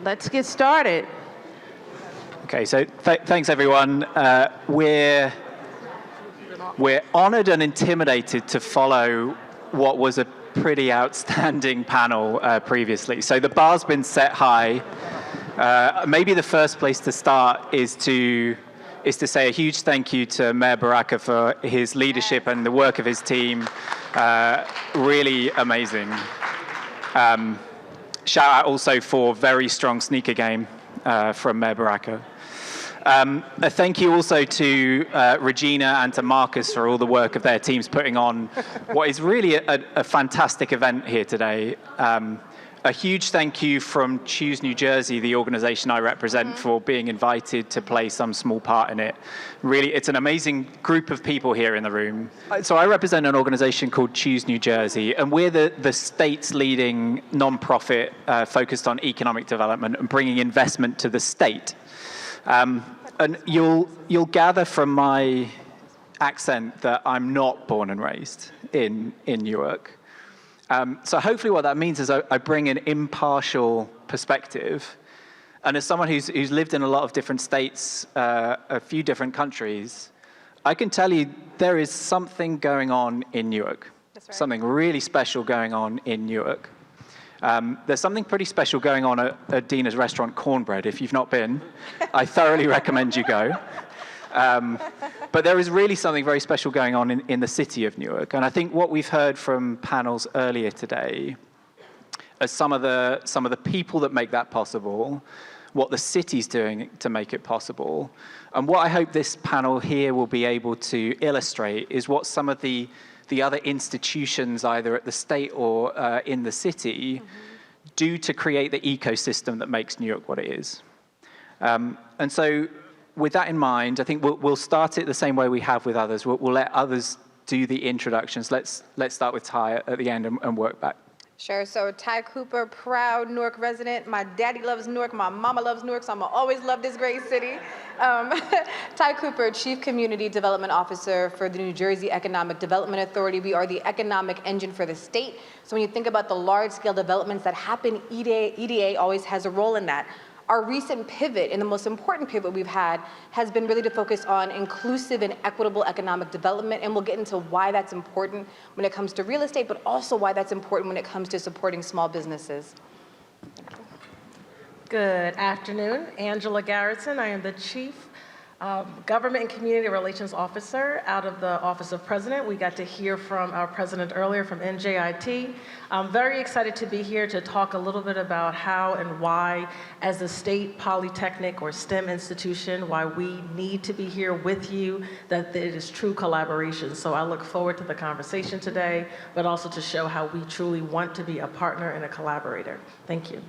Let's get started. Okay, so thanks everyone. We're honored and intimidated to follow what was a pretty outstanding panel previously. So the bar's been set high. Maybe the first place to start is to say a huge thank you to Mayor Baraka for his leadership and the work of his team. Really amazing. Shout out also for very strong sneaker game from Mayor Baraka. A thank you also to Regina and to Marcus for all the work of their teams putting on what is really a fantastic event here today. A huge thank you from Choose New Jersey, the organization I represent, for being invited to play some small part in it. Really, it's an amazing group of people here in the room. So I represent an organization called Choose New Jersey, and we're the state's leading nonprofit focused on economic development and bringing investment to the state. And you'll gather from my accent that I'm not born and raised in Newark. So hopefully what that means is I bring an impartial perspective. And as someone who's lived in a lot of different states, a few different countries, I can tell you there is something going on in Newark. That's right. Something really special going on in Newark. There's something pretty special going on at Dina's restaurant, Cornbread. If you've not been, I thoroughly recommend you go. But there is really something very special going on in the city of Newark. And I think what we've heard from panels earlier today are some of the people that make that possible, what the city's doing to make it possible. And what I hope this panel here will be able to illustrate is what some of the other institutions, either at the state or in the city, do to create the ecosystem that makes New York what it is. And so with that in mind, I think we'll start it the same way we have with others. We'll let others do the introductions. Let's start with Ty at the end and work back. Sure. So Ty Cooper, proud Newark resident. My daddy loves Newark. My mama loves Newark, so I'm gonna always love this great city. Ty Cooper, Chief Community Development Officer for the New Jersey Economic Development Authority. We are the economic engine for the state. So when you think about the large-scale developments that happen, EDA always has a role in that. Our recent pivot, and the most important pivot we've had, has been really to focus on inclusive and equitable economic development, and we'll get into why that's important when it comes to real estate, but also why that's important when it comes to supporting small businesses. Good afternoon. Angela Garrettson. I am the Chief Government and Community Relations Officer out of the Office of President. We got to hear from our president earlier from NJIT. I'm very excited to be here to talk a little bit about how and why, as a state polytechnic or STEM institution, why we need to be here with you, that it is true collaboration. So I look forward to the conversation today, but also to show how we truly want to be a partner and a collaborator. Thank you.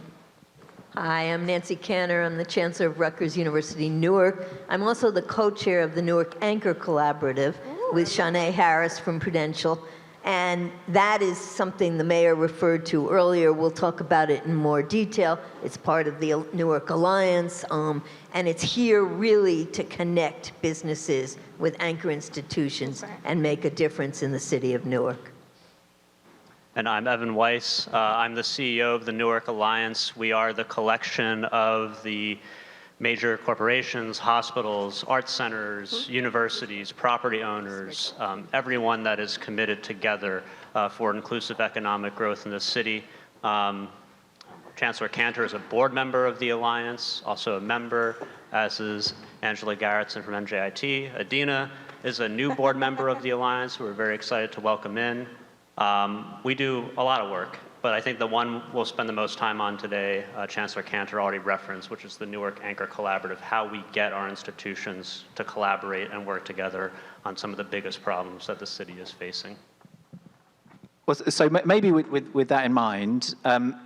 Hi, I'm Nancy Canner. I'm the Chancellor of Rutgers University, Newark. I'm also the co-chair of the Newark Anchor Collaborative with Shanae Harris from Prudential. And that is something the mayor referred to earlier. We'll talk about it in more detail. It's part of the Newark Alliance, and it's here really to connect businesses with anchor institutions and make a difference in the city of Newark. And I'm Evan Weiss. I'm the CEO of the Newark Alliance. We are the collection of the major corporations, hospitals, art centers, universities, property owners, everyone that is committed together for inclusive economic growth in the city. Chancellor Cantor is a board member of the Alliance, also a member, as is Angela Garrettson from NJIT. Adina is a new board member of the Alliance. We're very excited to welcome in. We do a lot of work, but I think the one we'll spend the most time on today, Chancellor Cantor already referenced, which is the Newark Anchor Collaborative, how we get our institutions to collaborate and work together on some of the biggest problems that the city is facing. Well, so maybe with that in mind,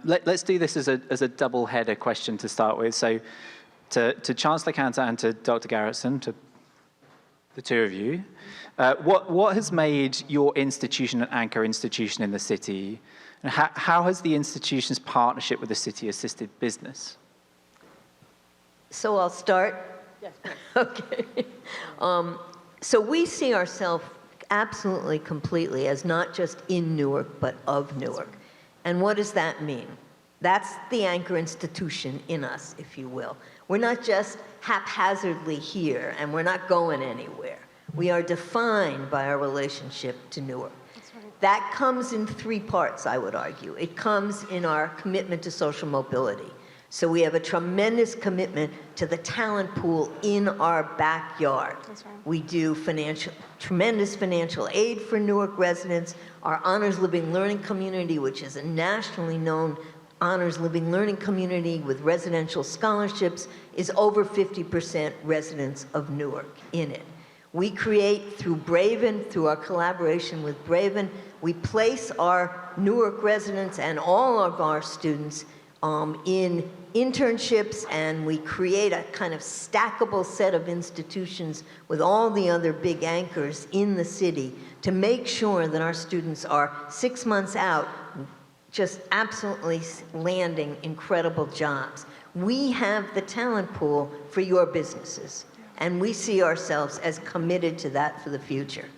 let's do this as a double-header question to start with. So to Chancellor Cantor and to Dr. Garrettson, to the two of you, what has made your institution an anchor institution in the city? And how has the institution's partnership with the city assisted business? So I'll start. Yes, please. Okay. So we see ourselves absolutely, completely as not just in Newark, but of Newark. And what does that mean? That's the anchor institution in us, if you will. We're not just haphazardly here, and we're not going anywhere. We are defined by our relationship to Newark. That comes in three parts, I would argue. It comes in our commitment to social mobility. So we have a tremendous commitment to the talent pool in our backyard. That's right. We do tremendous financial aid for Newark residents. Our Honors Living Learning community, which is a nationally known Honors Living Learning community with residential scholarships, is over 50% residents of Newark in it. We create through Braven, through our collaboration with Braven, we place our Newark residents and all of our students in internships, and we create a kind of stackable set of institutions with all the other big anchors in the city to make sure that our students are 6 months out just absolutely landing incredible jobs. We have the talent pool for your businesses, and we see ourselves as committed to that for the future.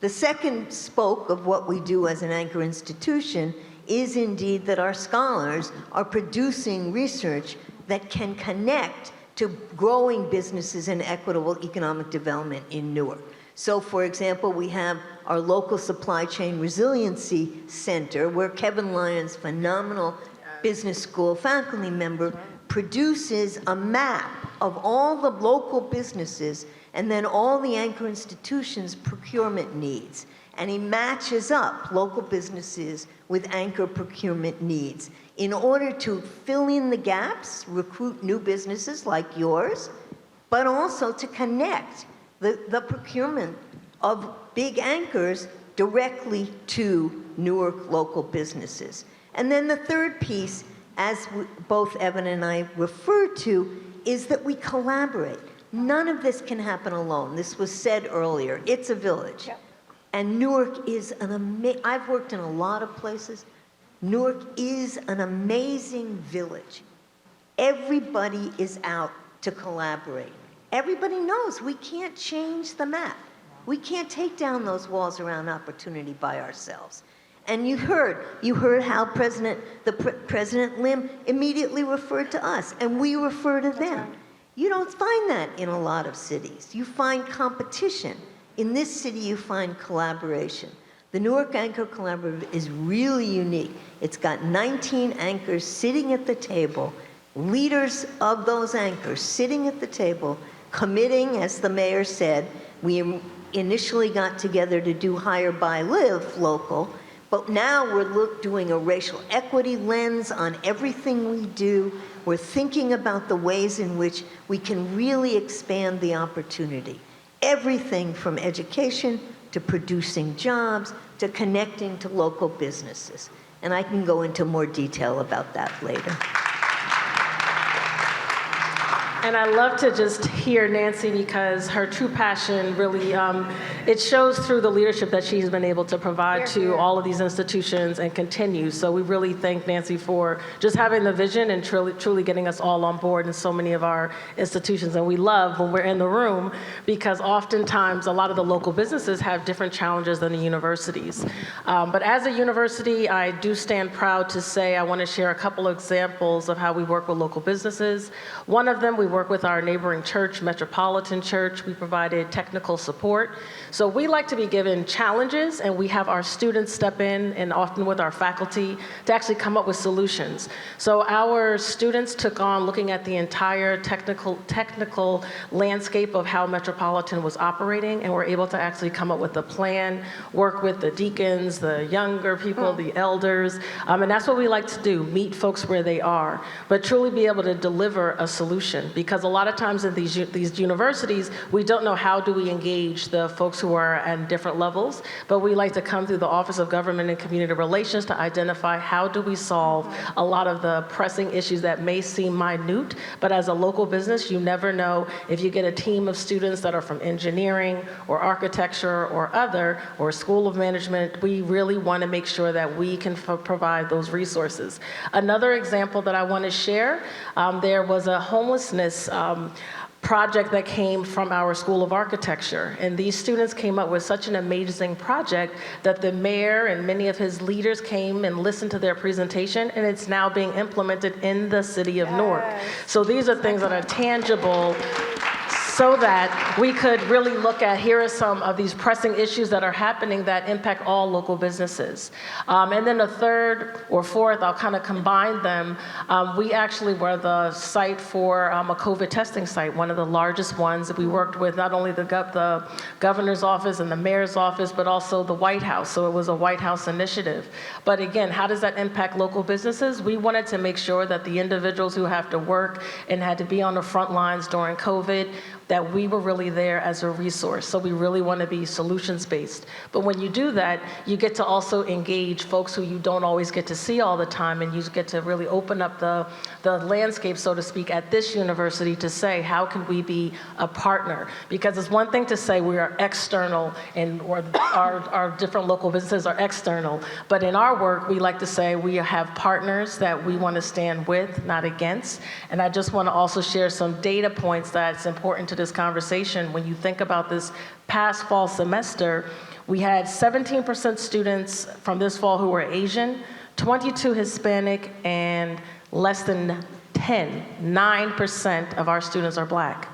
The second spoke of what we do as an anchor institution is indeed that our scholars are producing research that can connect to growing businesses and equitable economic development in Newark. So, for example, we have our local supply chain resiliency center where Kevin Lyons, phenomenal business school faculty member, produces a map of all the local businesses and then all the anchor institutions' procurement needs. And he matches up local businesses with anchor procurement needs in order to fill in the gaps, recruit new businesses like yours, but also to connect the procurement of big anchors directly to Newark local businesses. And then the third piece, as both Evan and I referred to, is that we collaborate. None of this can happen alone. This was said earlier. It's a village. Yep. And Newark is I've worked in a lot of places. Newark is an amazing village. Everybody is out to collaborate. Everybody knows we can't change the map. We can't take down those walls around opportunity by ourselves. And you heard how President Lim immediately referred to us, and we refer to them. right. You don't find that in a lot of cities. You find competition. In this city, you find collaboration. The Newark Anchor Collaborative is really unique. It's got 19 anchors sitting at the table, leaders of those anchors sitting at the table, committing, as the mayor said. We initially got together to do Hire, Buy, Live local, but now we're doing a racial equity lens on everything we do. We're thinking about the ways in which we can really expand the opportunity. Everything from education to producing jobs to connecting to local businesses. And I can go into more detail about that later. And I love to just hear Nancy because her true passion really, it shows through the leadership that she's been able to provide to all of these institutions and continue. So we really thank Nancy for just having the vision and truly getting us all on board in so many of our institutions. And we love when we're in the room because oftentimes a lot of the local businesses have different challenges than the universities. But as a university, I do stand proud to say I want to share a couple of examples of how we work with local businesses. One of them, we work with our neighboring church, Metropolitan Church. We provided technical support. So we like to be given challenges, and we have our students step in, and often with our faculty, to actually come up with solutions. So our students took on looking at the entire technical landscape of how Metropolitan was operating, and were able to actually come up with a plan, work with the deacons, the younger people, the elders, and that's what we like to do, meet folks where they are, but truly be able to deliver a solution. Because a lot of times in these universities, we don't know how do we engage the folks who are at different levels, but we like to come through the Office of Government and Community Relations to identify how do we solve a lot of the pressing issues that may seem minute, but as a local business, you never know if you get a team of students that are from engineering or architecture or or School of Management, we really want to make sure that we can provide those resources. Another example that I want to share, there was a homelessness project that came from our School of Architecture. And these students came up with such an amazing project that the mayor and many of his leaders came and listened to their presentation, and it's now being implemented in the city of Newark. So these are things that are tangible, so that we could really look at, here are some of these pressing issues that are happening that impact all local businesses. And then the third or fourth, I'll kind of combine them. We actually were the site for a COVID testing site, one of the largest ones. We worked with not only the governor's office and the mayor's office, but also the White House. So it was a White House initiative. But again, how does that impact local businesses? We wanted to make sure that the individuals who have to work and had to be on the front lines during COVID, that we were really there as a resource. So we really want to be solutions-based. But when you do that, you get to also engage folks who you don't always get to see all the time, and you get to really open up the landscape, so to speak, at this university to say, how can we be a partner? Because it's one thing to say we are external and or our different local businesses are external, but in our work, we like to say we have partners that we want to stand with, not against. And I just want to also share some data points that's important to this conversation. When you think about this past fall semester, we had 17% students from this fall who were Asian, 22 Hispanic, and less than 9% of our students are Black.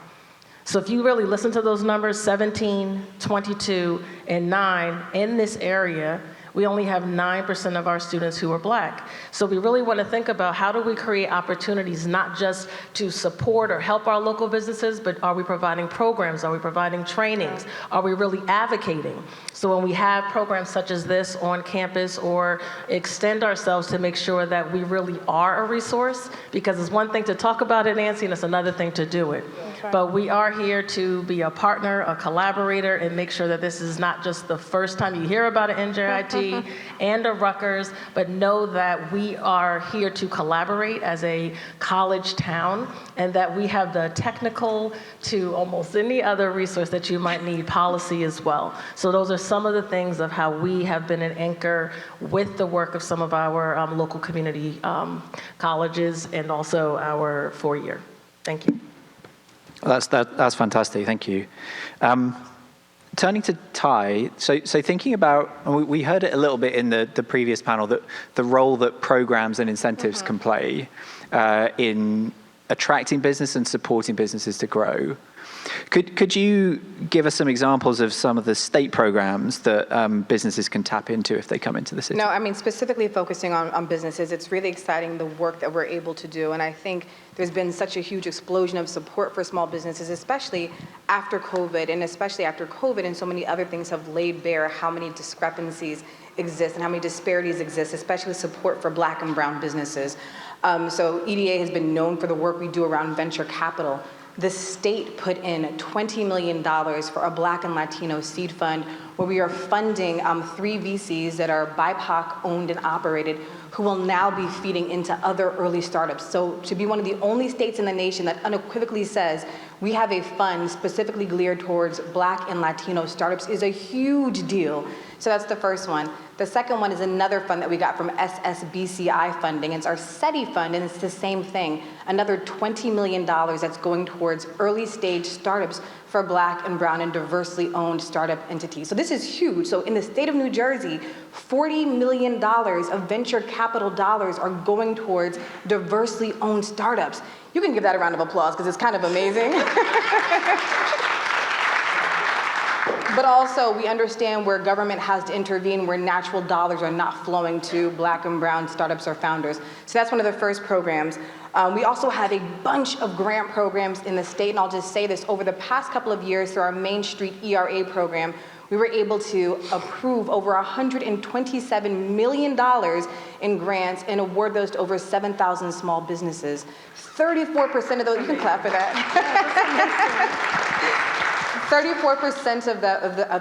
So if you really listen to those numbers, 17, 22, and 9 in this area, we only have 9% of our students who are Black. So we really want to think about how do we create opportunities not just to support or help our local businesses, but are we providing programs? Are we providing trainings? Are we really advocating? So when we have programs such as this on campus, or extend ourselves to make sure that we really are a resource, because it's one thing to talk about it, Nancy, and it's another thing to do it. But we are here to be a partner, a collaborator, and make sure that this is not just the first time you hear about an NJIT and a Rutgers, but know that we are here to collaborate as a college town, and that we have the technical to almost any other resource that you might need, policy as well. So those are some of the things of how we have been an anchor with the work of some of our local community colleges and also our four-year. Thank you. Well, that's fantastic. Thank you. Turning to Ty, so thinking about, and we heard it a little bit in the previous panel, that the role that programs and incentives can play in attracting business and supporting businesses to grow. Could you give us some examples of some of the state programs that businesses can tap into if they come into the city? No, I mean, specifically focusing on businesses, it's really exciting the work that we're able to do. And I think there's been such a huge explosion of support for small businesses, especially after COVID, and so many other things have laid bare how many discrepancies exist and how many disparities exist, especially support for Black and brown businesses. So EDA has been known for the work we do around venture capital. The state put in $20 million for a Black and Latino seed fund, where we are funding 3 VCs that are BIPOC owned and operated, who will now be feeding into other early startups. So to be one of the only states in the nation that unequivocally says we have a fund specifically geared towards Black and Latino startups is a huge deal. So that's the first one. The second one is another fund that we got from SSBCI funding. It's our SETI fund, and it's the same thing. Another $20 million that's going towards early stage startups for Black and brown and diversely owned startup entities. So this is huge. So in the state of New Jersey, $40 million of venture capital dollars are going towards diversely owned startups. You can give that a round of applause because it's kind of amazing. But also, we understand where government has to intervene, where natural dollars are not flowing to Black and brown startups or founders. So that's one of the first programs. We also have a bunch of grant programs in the state, and I'll just say this, over the past couple of years through our Main Street ERA program, we were able to approve over $127 million in grants and award those to over 7,000 small businesses. 34% of those, you can clap for that. 34% of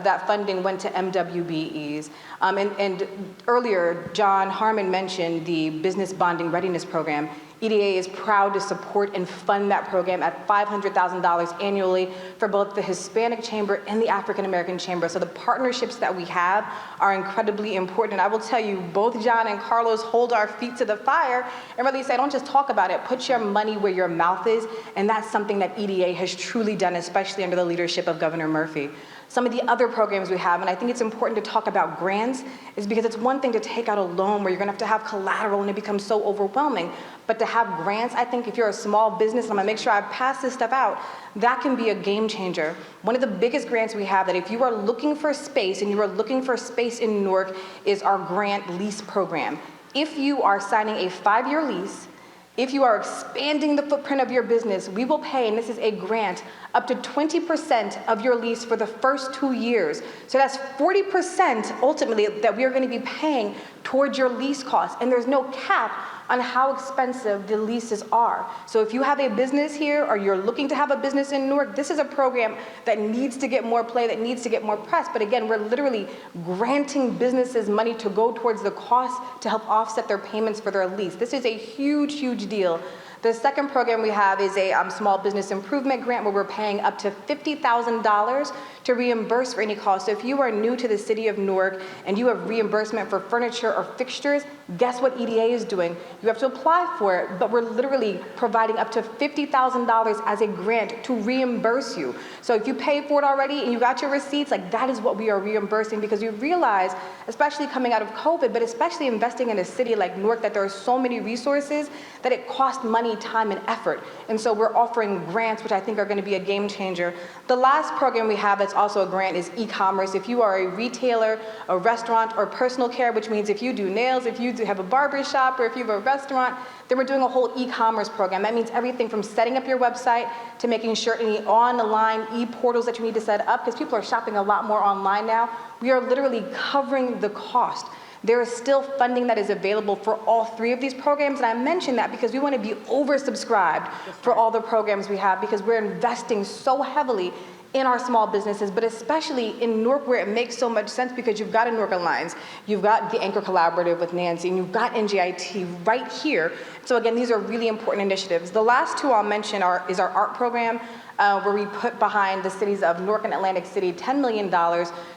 that funding went to MWBEs. And earlier, John Harmon mentioned the Business Bonding Readiness Program. EDA is proud to support and fund that program at $500,000 annually for both the Hispanic Chamber and the African American Chamber. So the partnerships that we have are incredibly important. And I will tell you, both John and Carlos hold our feet to the fire and really say, don't just talk about it, put your money where your mouth is. And that's something that EDA has truly done, especially under the leadership of Governor Murphy. Some of the other programs we have, and I think it's important to talk about grants, is because it's one thing to take out a loan where you're gonna have to have collateral and it becomes so overwhelming. But to have grants, I think if you're a small business, and I'm gonna make sure I pass this stuff out, that can be a game changer. One of the biggest grants we have that if you are looking for space and you are looking for space in Newark is our grant lease program. If you are signing a 5-year lease, if you are expanding the footprint of your business, we will pay, and this is a grant, up to 20% of your lease for the first 2 years. So that's 40% ultimately that we are going to be paying towards your lease costs. And there's no cap on how expensive the leases are. So if you have a business here or you're looking to have a business in Newark, this is a program that needs to get more play, that needs to get more press. But again, we're literally granting businesses money to go towards the cost to help offset their payments for their lease. This is a huge, huge deal. The second program we have is a small business improvement grant where we're paying up to $50,000 to reimburse for any cost. So if you are new to the city of Newark and you have reimbursement for furniture or fixtures, guess what EDA is doing? You have to apply for it, but we're literally providing up to $50,000 as a grant to reimburse you. So if you paid for it already and you got your receipts, like that is what we are reimbursing, because we realize, especially coming out of COVID, but especially investing in a city like Newark, that there are so many resources that it costs money, time, and effort. And so we're offering grants, which I think are going to be a game changer. The last program we have that's also a grant is e-commerce. If you are a retailer, a restaurant, or personal care, which means if you do nails, if you have a barber shop, or if you have a restaurant, then we're doing a whole e-commerce program. That means everything from setting up your website to making sure any online e-portals that you need to set up, because people are shopping a lot more online now. We are literally covering the cost. There is still funding that is available for all 3 of these programs, and I mention that because we want to be oversubscribed for all the programs we have, because we're investing so heavily in our small businesses, but especially in Newark, where it makes so much sense, because you've got a Newark Alliance, you've got the Anchor Collaborative with Nancy, and you've got NJIT right here. So again, these are really important initiatives. The last 2 I'll mention is our art program, where we put behind the cities of Newark and Atlantic City $10 million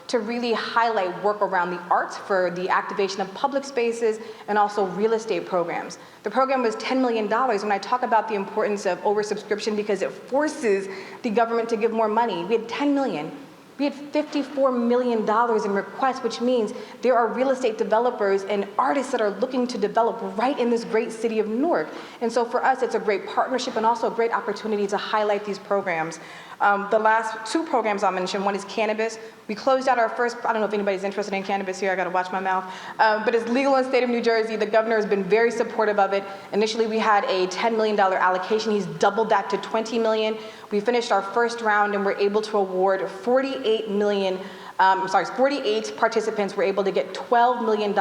to really highlight work around the arts for the activation of public spaces and also real estate programs. The program was $10 million. When I talk about the importance of oversubscription, because it forces the government to give more money, we had $10 million. We had $54 million in requests, which means there are real estate developers and artists that are looking to develop right in this great city of Newark. And so for us, it's a great partnership and also a great opportunity to highlight these programs. The last 2 programs I'll mention, one is cannabis. We closed out our first, I don't know if anybody's interested in cannabis here, I gotta watch my mouth, but it's legal in the state of New Jersey. The governor has been very supportive of it. Initially, we had a $10 million allocation. He's doubled that to $20 million. We finished our first round and we're able to award 48 participants were able to get $12 million,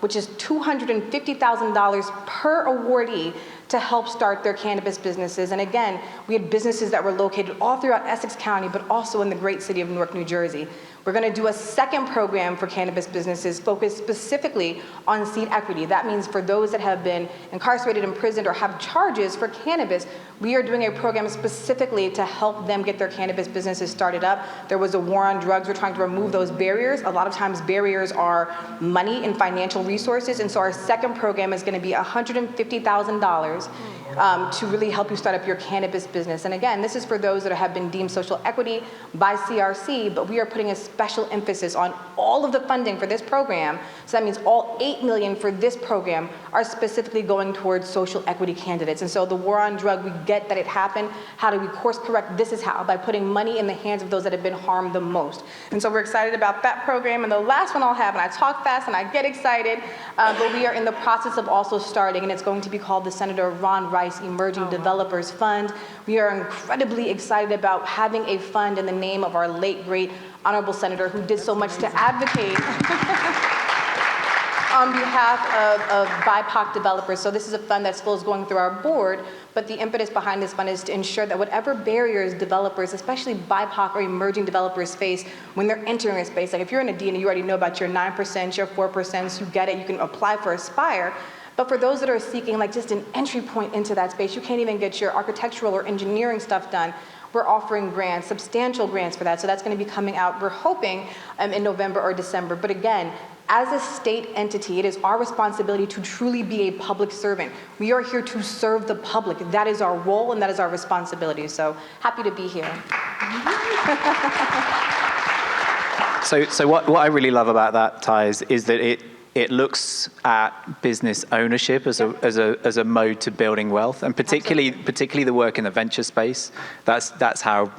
which is $250,000 per awardee to help start their cannabis businesses. And again, we had businesses that were located all throughout Essex County, but also in the great city of Newark, New Jersey. We're going to do a second program for cannabis businesses focused specifically on seed equity. That means for those that have been incarcerated, imprisoned, or have charges for cannabis, we are doing a program specifically to help them get their cannabis businesses started up. There was a war on drugs. We're trying to remove those barriers. A lot of times barriers are money and financial resources. And so our second program is going to be $150,000 to really help you start up your cannabis business. And again, this is for those that have been deemed social equity by CRC, but we are putting a special emphasis on all of the funding for this program. So that means all $8 million for this program are specifically going towards social equity candidates. And so the war on drug, we get that it happened. How do we course correct? This is how, by putting money in the hands of those that have been harmed the most. And so we're excited about that program. And the last one I'll have, and I talk fast and I get excited, but we are in the process of also starting, and it's going to be called the Senator Ron Rice Emerging Developers Fund. We are incredibly excited about having a fund in the name of our late, great honorable senator who did so much to advocate on behalf of BIPOC developers. So this is a fund that still is going through our board, but the impetus behind this fund is to ensure that whatever barriers developers, especially BIPOC or emerging developers, face when they're entering a space, like if you're in a D&E, you already know about your 9%, your 4%, you get it, you can apply for Aspire. But for those that are seeking like just an entry point into that space, you can't even get your architectural or engineering stuff done, we're offering grants, substantial grants for that. So that's going to be coming out, we're hoping, in November or December. But again, as a state entity, it is our responsibility to truly be a public servant. We are here to serve the public. That is our role and that is our responsibility. So happy to be here. So what I really love about that, Ty, is that it looks at business ownership as a mode to building wealth, and particularly the work in the venture space. That's how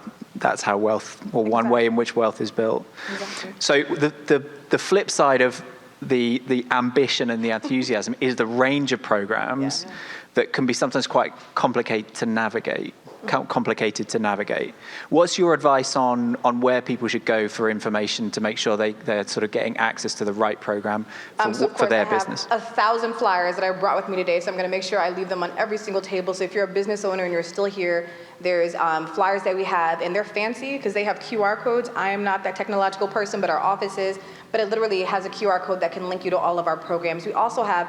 wealth, or one way in which wealth is built. Exactly. So the flip side of the ambition and the enthusiasm is the range of programs that can be sometimes quite complicated to navigate. What's your advice on where people should go for information to make sure they're sort of getting access to the right program for their business? I have 1,000 flyers that I brought with me today, so I'm going to make sure I leave them on every single table. So if you're a business owner and you're still here, there's flyers that we have, and they're fancy because they have QR codes. I am not that technological person, but our office is. But it literally has a QR code that can link you to all of our programs. We also have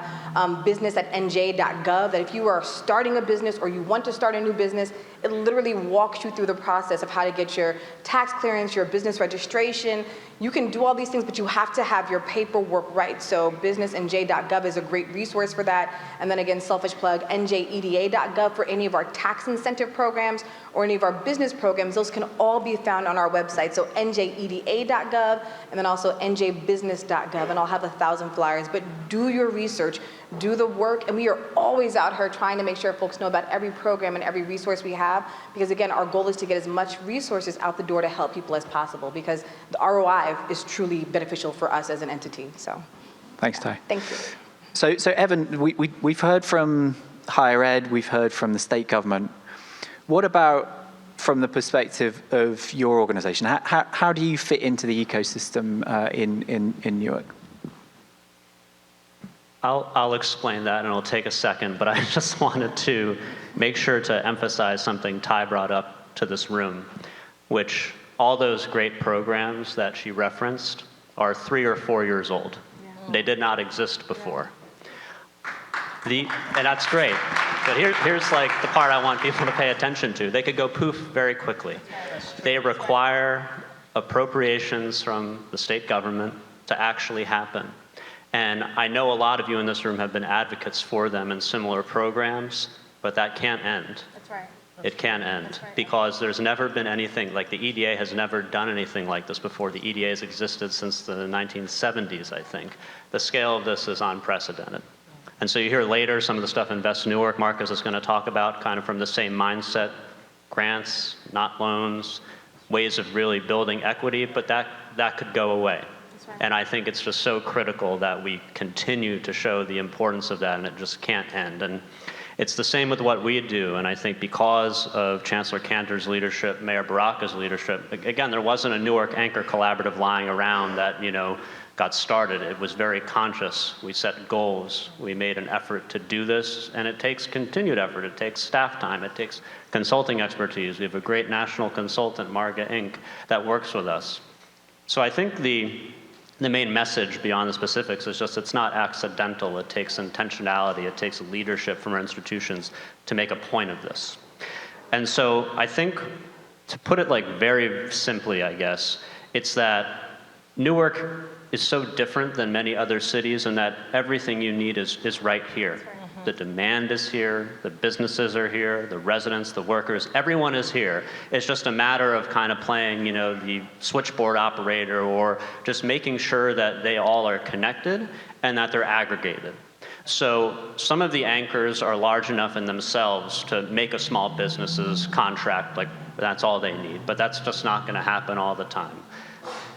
business@nj.gov, that if you are starting a business or you want to start a new business, it literally walks you through the process of how to get your tax clearance, your business registration. You can do all these things, but you have to have your paperwork right. So business.nj.gov is a great resource for that. And then again, selfish plug, njeda.gov for any of our tax incentive programs or any of our business programs. Those can all be found on our website. So njeda.gov and then also njbusiness.gov, and I'll have 1,000 flyers. But do your research, do the work, and we are always out here trying to make sure folks know about every program and every resource we have, because again, our goal is to get as much resources out the door to help people as possible, because the ROI is truly beneficial for us as an entity. So, thanks, Ty. Thank you. So Evan, we've heard from higher ed, we've heard from the state government. What about from the perspective of your organization? How do you fit into the ecosystem in Newark? I'll explain that, and it'll take a second, but I just wanted to make sure to emphasize something Ty brought up to this room, which all those great programs that she referenced are 3 or 4 years old. Yeah. They did not exist before. And that's great, but here's like the part I want people to pay attention to. They could go poof very quickly. They require appropriations from the state government to actually happen. And I know a lot of you in this room have been advocates for them in similar programs, but that can't end. That's right. It can't end, because there's never been anything, like the EDA has never done anything like this before. The EDA has existed since the 1970s, I think. The scale of this is unprecedented. And so you hear later some of the stuff Invest Newark, Marcus is going to talk about, kind of from the same mindset, grants, not loans, ways of really building equity, but that could go away. Right. And I think it's just so critical that we continue to show the importance of that, and it just can't end. And it's the same with what we do, and I think because of Chancellor Cantor's leadership, Mayor Baraka's leadership, again, there wasn't a Newark Anchor Collaborative lying around that, got started. It was very conscious. We set goals. We made an effort to do this, and it takes continued effort. It takes staff time. It takes consulting expertise. We have a great national consultant, Marga Inc., that works with us. So I think the main message beyond the specifics is just it's not accidental. It takes intentionality. It takes leadership from our institutions to make a point of this. And so I think, to put it like very simply, I guess, it's that Newark is so different than many other cities in that everything you need is right here. The demand is here, the businesses are here, the residents, the workers, everyone is here. It's just a matter of kind of playing, the switchboard operator, or just making sure that they all are connected and that they're aggregated. So some of the anchors are large enough in themselves to make a small business's contract, like that's all they need, but that's just not going to happen all the time.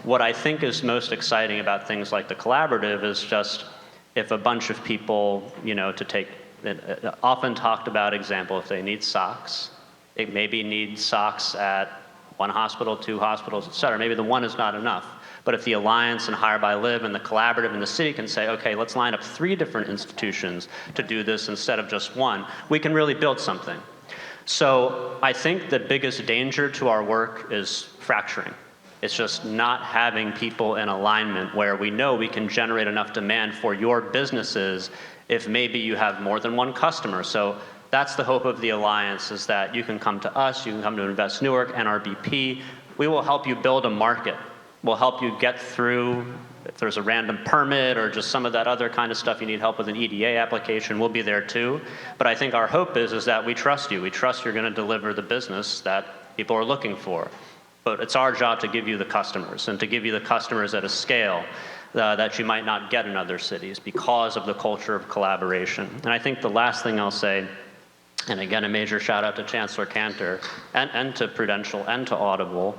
What I think is most exciting about things like the collaborative is just if a bunch of people, to take an often talked about example, if they need socks, it maybe needs socks at 1 hospital, 2 hospitals, et cetera. Maybe the one is not enough. But if the Alliance and Hire by Live and the collaborative and the city can say, okay, let's line up 3 different institutions to do this instead of just 1, we can really build something. So I think the biggest danger to our work is fracturing. It's just not having people in alignment where we know we can generate enough demand for your businesses if maybe you have more than one customer. So that's the hope of the alliance, is that you can come to us, you can come to Invest Newark, NRBP. We will help you build a market. We'll help you get through, if there's a random permit or just some of that other kind of stuff, you need help with an EDA application, we'll be there too. But I think our hope is that we trust you. We trust you're going to deliver the business that people are looking for. But it's our job to give you the customers, and to give you the customers at a scale that you might not get in other cities because of the culture of collaboration. And I think the last thing I'll say, and again, a major shout out to Chancellor Cantor and to Prudential and to Audible,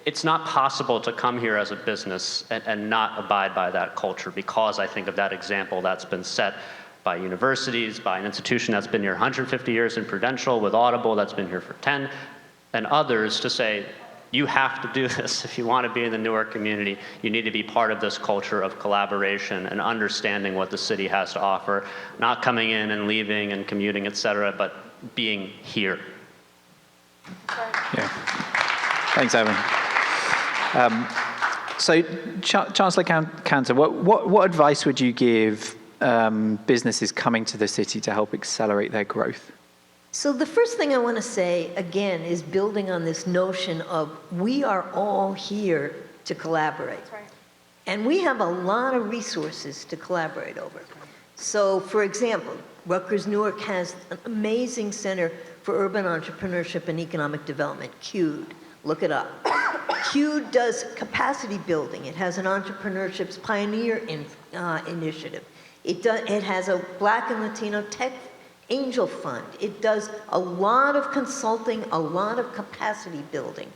it's not possible to come here as a business and not abide by that culture, because I think of that example that's been set by universities, by an institution that's been here 150 years in Prudential, with Audible that's been here for 10, and others, to say, you have to do this if you want to be in the Newark community. You need to be part of this culture of collaboration and understanding what the city has to offer, not coming in and leaving and commuting, et cetera, but being here. Yeah. Thanks, Evan. So, Chancellor Cantor, what advice would you give businesses coming to the city to help accelerate their growth? So the first thing I want to say, again, is building on this notion of we are all here to collaborate. That's right. And we have a lot of resources to collaborate over. So, for example, Rutgers Newark has an amazing Center for Urban Entrepreneurship and Economic Development, CUED. Look it up. CUED does capacity building. It has an entrepreneurship's pioneer initiative. It has a Black and Latino tech angel fund. It does a lot of consulting, a lot of capacity building.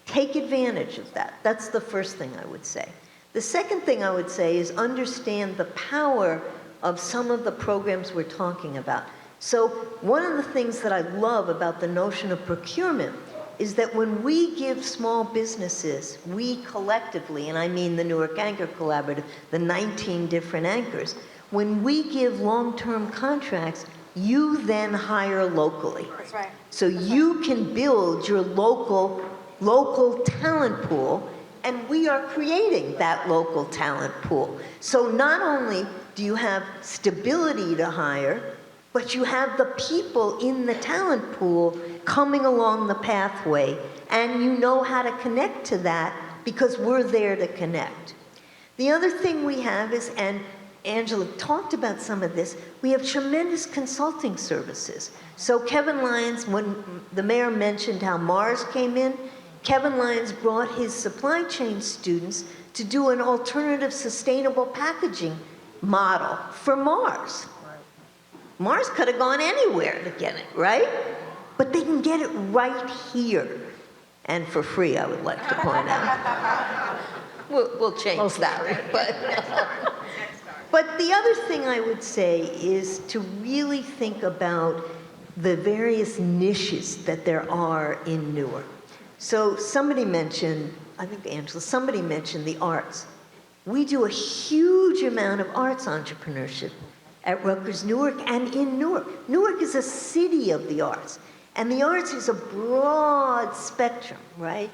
Take advantage of that. That's the first thing I would say. The second thing I would say is understand the power of some of the programs we're talking about. So one of the things that I love about the notion of procurement is that when we give small businesses, we collectively, and I mean the Newark Anchor Collaborative, the 19 different anchors, when we give long-term contracts, you then hire locally. That's right. So you can build your local talent pool, and we are creating that local talent pool. So not only do you have stability to hire, but you have the people in the talent pool coming along the pathway, and you know how to connect to that because we're there to connect. The other thing we have is, and Angela talked about some of this, we have tremendous consulting services. So Kevin Lyons, when the mayor mentioned how Mars came in, Kevin Lyons brought his supply chain students to do an alternative sustainable packaging model for Mars. Mars could have gone anywhere to get it, right? But they can get it right here. And for free, I would like to point out. We'll change that. But the other thing I would say is to really think about the various niches that there are in Newark. So somebody mentioned, I think Angela, somebody mentioned the arts. We do a huge amount of arts entrepreneurship at Rutgers Newark and in Newark. Newark is a city of the arts. And the arts is a broad spectrum, right?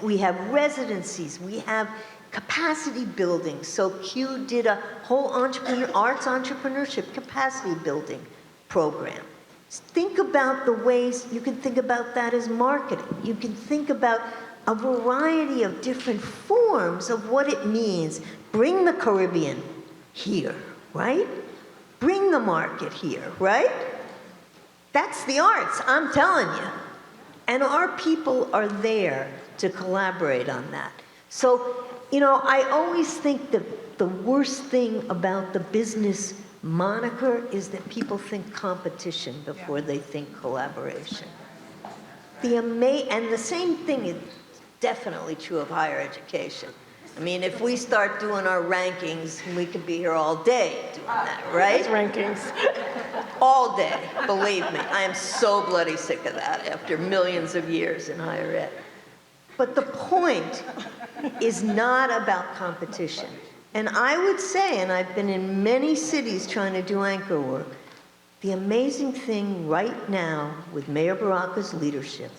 We have residencies, we have capacity building. So Q did a whole arts entrepreneurship capacity building program. Think about the ways, you can think about that as marketing. You can think about a variety of different forms of what it means. Bring the Caribbean here, right? Bring the market here, right? That's the arts, I'm telling you. And our people are there to collaborate on that. So, you know, I always think that the worst thing about the business moniker is that people think competition before they think collaboration. And the same thing is definitely true of higher education. I mean, if we start doing our rankings, we could be here all day doing that, right? Rankings. All day, believe me. I am so bloody sick of that after millions of years in higher ed. But the point is not about competition. And I would say, and I've been in many cities trying to do anchor work, the amazing thing right now with Mayor Baraka's leadership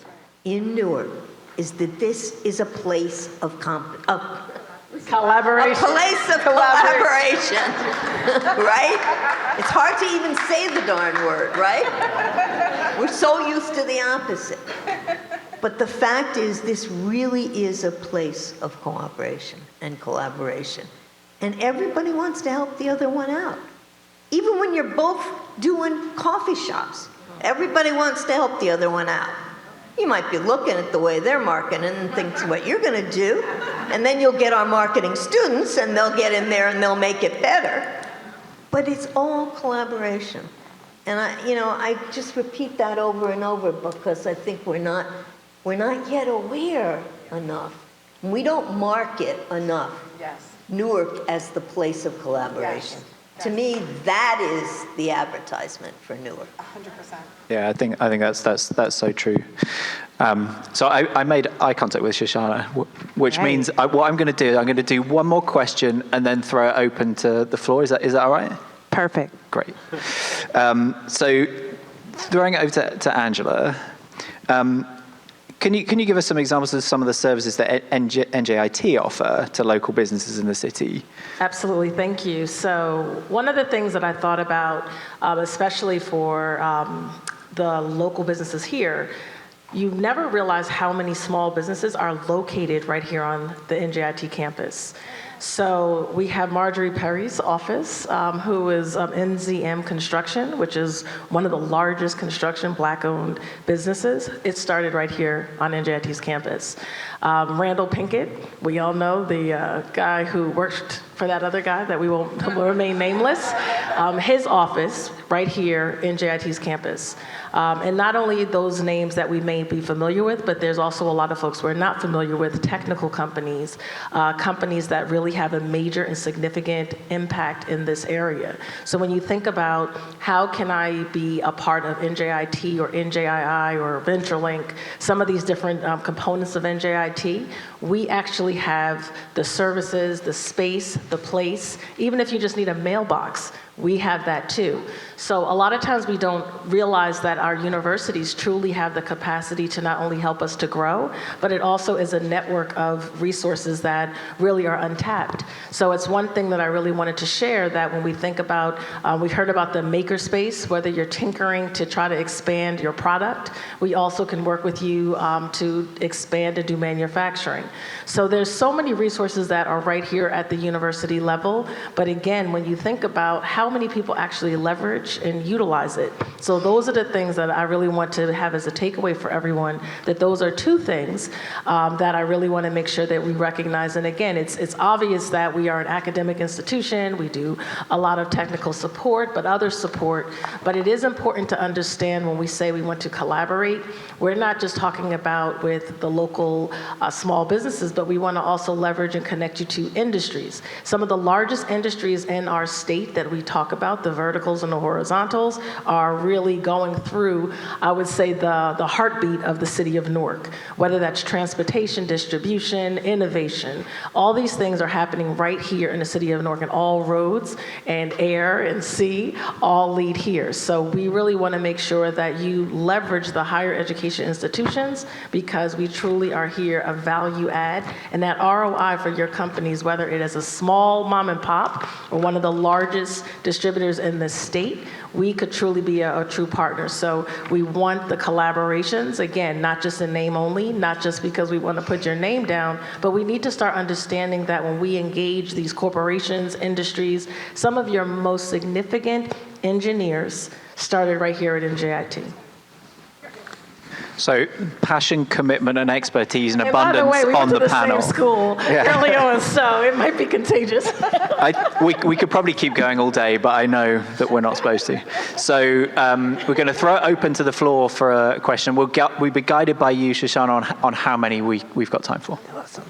in Newark is that this is a place of Collaboration. a place of collaboration, right? It's hard to even say the darn word, right? We're so used to the opposite. But the fact is, this really is a place of cooperation and collaboration. And everybody wants to help the other one out. Even when you're both doing coffee shops, everybody wants to help the other one out. You might be looking at the way they're marketing and think what you're going to do, and then you'll get our marketing students, and they'll get in there and they'll make it better. But it's all collaboration. And I just repeat that over and over because I think we're not yet aware enough. We don't market enough Newark as the place of collaboration. To me, that is the advertisement for Newark. 100%. Yeah, I think that's so true. So I made eye contact with Shoshana, which means what I'm going to do one more question and then throw it open to the floor. Is that all right? Perfect. Great. So throwing it over to Angela. Can you give us some examples of some of the services that NJIT offer to local businesses in the city? Absolutely, thank you. So one of the things that I thought about, especially for the local businesses here, you never realize how many small businesses are located right here on the NJIT campus. So we have Marjorie Perry's office, who is NZM Construction, which is one of the largest construction Black-owned businesses. It started right here on NJIT's campus. Randall Pinkett, we all know, the guy who worked for that other guy that will remain nameless. His office right here in NJIT's campus. And not only those names that we may be familiar with, but there's also a lot of folks we're not familiar with, technical companies, companies that really have a major and significant impact in this area. So when you think about how can I be a part of NJIT or NJII or VentureLink, some of these different components of NJIT, we actually have the services, the space, the place. Even if you just need a mailbox, we have that too. So a lot of times we don't realize that our universities truly have the capacity to not only help us to grow, but it also is a network of resources that really are untapped. So it's one thing that I really wanted to share, that when we think about, we've heard about the makerspace, whether you're tinkering to try to expand your product, we also can work with you to expand and do manufacturing. So there's so many resources that are right here at the university level, but again, when you think about how many people actually leverage and utilize it. So those are the things that I really want to have as a takeaway for everyone, that those are two things that I really want to make sure that we recognize. And again, it's obvious that we are an academic institution, we do a lot of technical support, but other support, but it is important to understand when we say we want to collaborate, we're not just talking about with the local small businesses, but we want to also leverage and connect you to industries. Some of the largest industries in our state that we talk about, the verticals and the horizontals, are really going through, I would say, the heartbeat of the city of Newark, whether that's transportation, distribution, innovation. All these things are happening right here in the city of Newark, and all roads and air and sea all lead here. So we really want to make sure that you leverage the higher education institutions, because we truly are here a value add, and that ROI for your companies, whether it is a small mom and pop or one of the largest distributors in the state, we could truly be a true partner. So we want the collaborations, again, not just in name only, not just because we want to put your name down, but we need to start understanding that when we engage these corporations, industries, some of your most significant engineers started right here at NJIT. So passion, commitment, and expertise and And abundance by the way, we on went to the the panel. same school early on, so it might be contagious. We could probably keep going all day, but I know that we're not supposed to. So we're going to throw it open to the floor for a question. We'll be guided by you, Shoshana, on how many we've got time for. Awesome.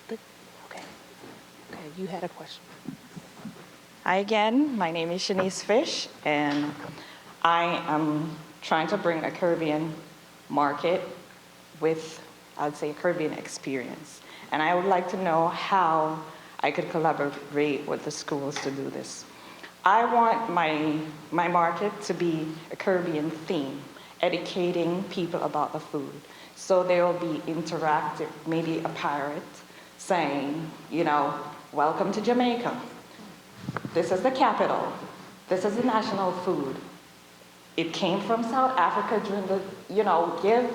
Okay, you had a question. Hi again, my name is Shanice Fish, and I am trying to bring a Caribbean market with, I'd say, a Caribbean experience. And I would like to know how I could collaborate with the schools to do this. I want my market to be a Caribbean theme, educating people about the food. So there will be interactive, maybe a pirate saying, you know, welcome to Jamaica. This is the capital. This is the national food. It came from South Africa during the, you know, give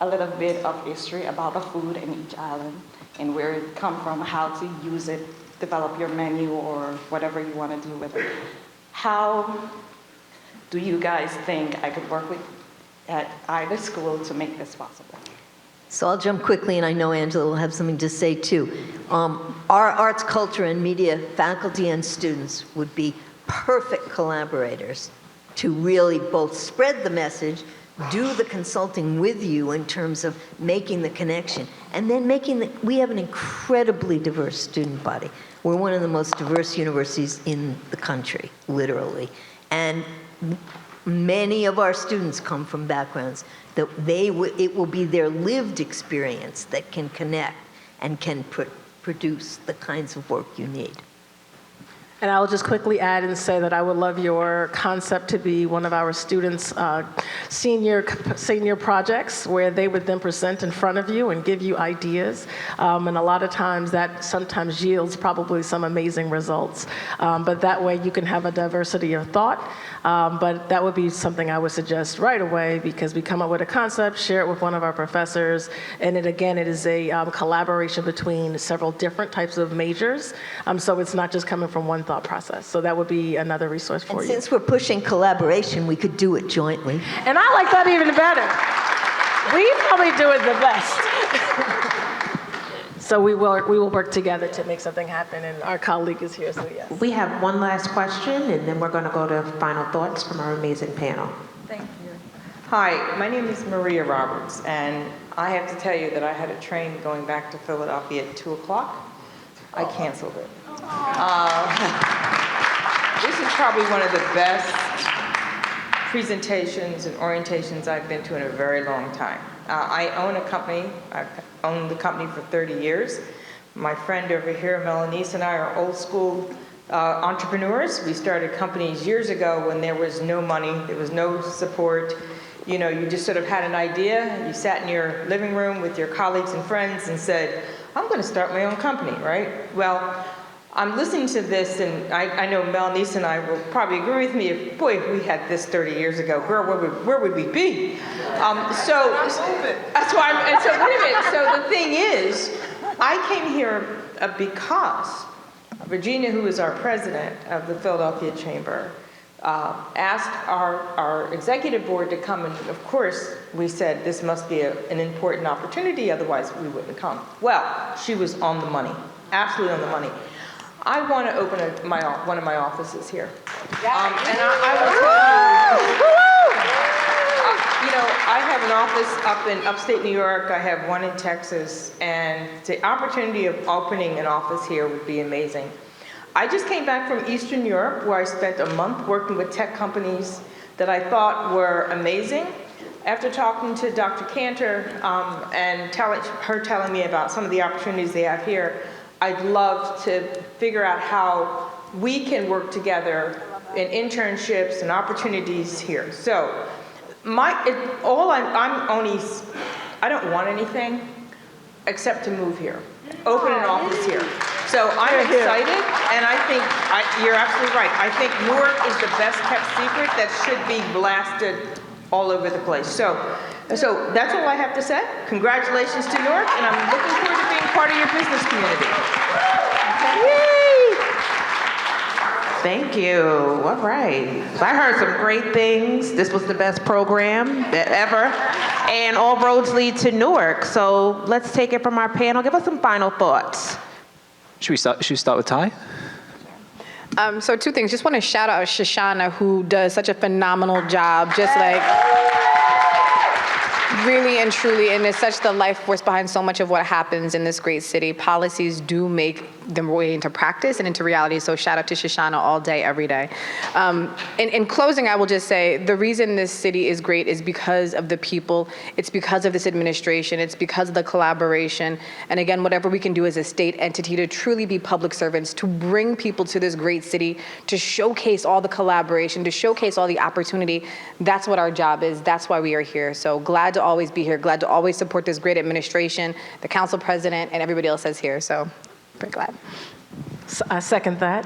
a little bit of history about the food in each island and where it come from, how to use it, develop your menu or whatever you want to do with it. How do you guys think I could work with at either school to make this possible? So I'll jump quickly, and I know Angela will have something to say too. Our arts, culture, and media faculty and students would be perfect collaborators to really both spread the message, do the consulting with you in terms of making the connection, and then we have an incredibly diverse student body. We're one of the most diverse universities in the country, literally. And many of our students come from backgrounds that it will be their lived experience that can connect and can produce the kinds of work you need. And I'll just quickly add and say that I would love your concept to be one of our students' senior projects, where they would then present in front of you and give you ideas. And a lot of times that sometimes yields probably some amazing results. But that way you can have a diversity of thought. But that would be something I would suggest right away, because we come up with a concept, share it with one of our professors, and it is a collaboration between several different types of majors. So it's not just coming from one thought process. So that would be another resource for you. Since we're pushing collaboration, we could do it jointly. And I like that even better. We probably do it the best. So we will work together to make something happen, and our colleague is here, so yes. We have one last question, and then we're going to go to final thoughts from our amazing panel. Thank you. Hi, my name is Maria Roberts, and I have to tell you that I had a train going back to Philadelphia at 2 o'clock. I canceled it. This is probably one of the best presentations and orientations I've been to in a very long time. I own a company. I've owned the company for 30 years. My friend over here, Melanie, and I are old school entrepreneurs. We started companies years ago when there was no money, there was no support. You know, you just sort of had an idea. You sat in your living room with your colleagues and friends and said, I'm going to start my own company, right? Well, I'm listening to this, and I know Melanie and I will probably agree with me. If we had this 30 years ago, girl, where would we be? So that's why and so wait a minute. So the thing is, I came here because Regina, who is our president of the Philadelphia Chamber, asked our executive board to come, and of course, we said this must be an important opportunity, otherwise we wouldn't come. Well, she was on the money, absolutely on the money. I want to open one of my offices here. And I will tell you, you know, I have an office up in upstate New York. I have one in Texas. And the opportunity of opening an office here would be amazing. I just came back from Eastern Europe, where I spent a month working with tech companies that I thought were amazing. After talking to Dr. Cantor and telling me about some of the opportunities they have here, I'd love to figure out how we can work together in internships and opportunities here. So, I don't want anything except to move here, open an office here. So I'm excited, and I think you're absolutely right. I think Newark is the best kept secret that should be blasted all over the place. So that's all I have to say. Congratulations to Newark, and I'm looking forward to being part of your business community. Yay! Thank you. All right. I heard some great things. This was the best program ever. And all roads lead to Newark. So let's take it from our panel. Give us some final thoughts. Should we start with Ty? So two things. Just want to shout out Shoshana, who does such a phenomenal job, really and truly, and it's such the life force behind so much of what happens in this great city. Policies do make their way into practice and into reality, so shout out to Shoshana all day, every day. In closing, I will just say, the reason this city is great is because of the people, it's because of this administration, it's because of the collaboration, and again, whatever we can do as a state entity to truly be public servants, to bring people to this great city, to showcase all the collaboration, to showcase all the opportunity. That's what our job is, that's why we are here. So glad to always be here, glad to always support this great administration, the council president, and everybody else that's here, so very glad. I second that.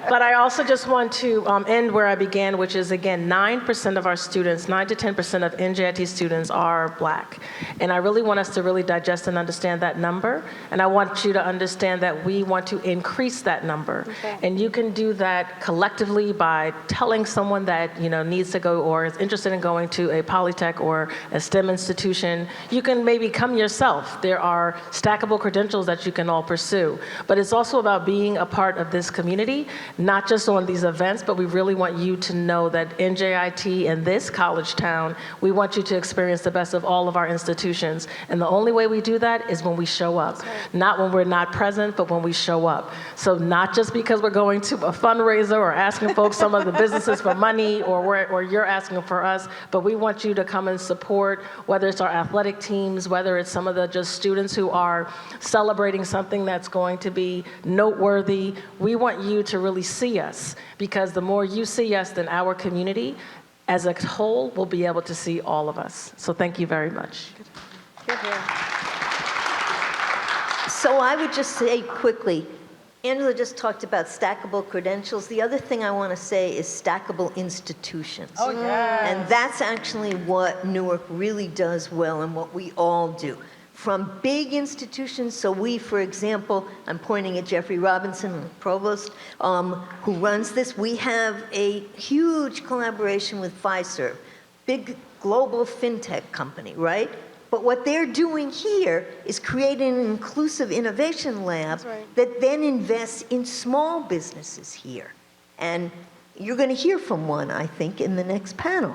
But I also just want to end where I began, which is, again, 9% of our students, 9 to 10% of NJIT students are Black. And I really want us to really digest and understand that number. And I want you to understand that we want to increase that number. Okay. And you can do that collectively by telling someone that, needs to go or is interested in going to a Polytech or a STEM institution. You can maybe come yourself. There are stackable credentials that you can all pursue. But it's also about being a part of this community, not just on these events, but we really want you to know that NJIT and this college town, we want you to experience the best of all of our institutions. And the only way we do that is when we show up. Right. Not when we're not present, but when we show up. So not just because we're going to a fundraiser or asking folks, some of the businesses for money, or you're asking for us, but we want you to come and support, whether it's our athletic teams, whether it's some of the just students who are celebrating something that's going to be noteworthy. We want you to really see us, because the more you see us, then our community as a whole will be able to see all of us. So thank you very much. So I would just say quickly, Angela just talked about stackable credentials. The other thing I want to say is stackable institutions. Oh, yeah. And that's actually what Newark really does well and what we all do. From big institutions, so we, for example, I'm pointing at Jeffrey Robinson, the provost, who runs this. We have a huge collaboration with Fiserv, big global fintech company, right? But what they're doing here is creating an inclusive innovation lab that then invests in small businesses here. And you're going to hear from one, I think, in the next panel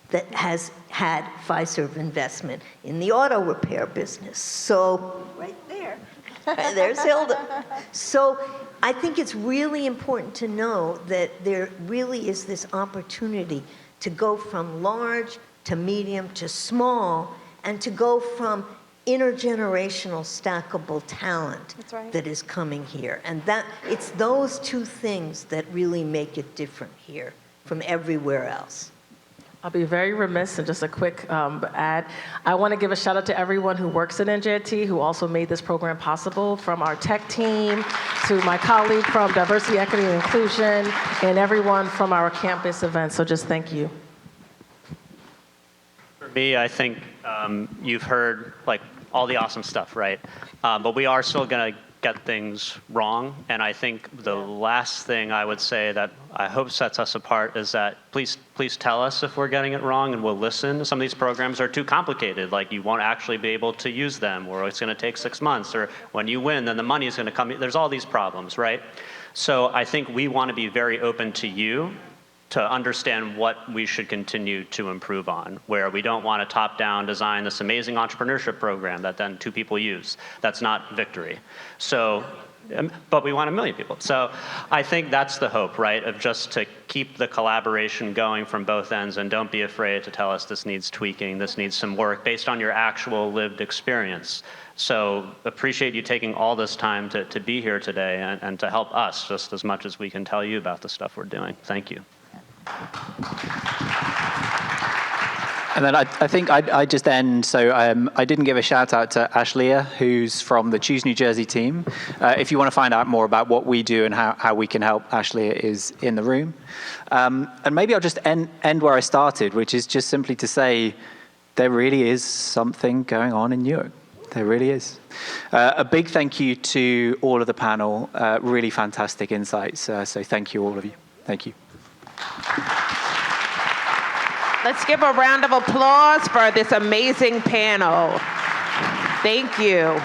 that has had Fiserv investment in the auto repair business. So, right there, there's Hilda. So I think it's really important to know that there really is this opportunity to go from large to medium to small, and to go from intergenerational stackable talent that is coming here. And it's those two things that really make it different here from everywhere else. I'll be very remiss, and just a quick ad. I want to give a shout out to everyone who works at NJIT, who also made this program possible, from our tech team to my colleague from Diversity, Equity, and Inclusion, and everyone from our campus events. So just thank you. For me, I think you've heard all the awesome stuff, right? But we are still going to get things wrong. And I think the last thing I would say that I hope sets us apart is that please tell us if we're getting it wrong, and we'll listen. Some of these programs are too complicated, like you won't actually be able to use them, or it's going to take 6 months, or when you win, then the money is going to come. There's all these problems, right? So I think we want to be very open to you to understand what we should continue to improve on, where we don't want to top-down design this amazing entrepreneurship program that then 2 people use. That's not victory. So, but we want 1 million people. So I think that's the hope, right, of just to keep the collaboration going from both ends, and don't be afraid to tell us this needs tweaking, this needs some work, based on your actual lived experience. So appreciate you taking all this time to be here today and to help us just as much as we can tell you about the stuff we're doing. Thank you. And then I think I'd just end, so I didn't give a shout out to Ashleah, who's from the Choose New Jersey team. If you want to find out more about what we do and how we can help, Ashleah is in the room. And maybe I'll just end where I started, which is just simply to say there really is something going on in Newark. There really is. A big thank you to all of the panel, really fantastic insights. So thank you, all of you. Thank you. Let's give a round of applause for this amazing panel. Thank you.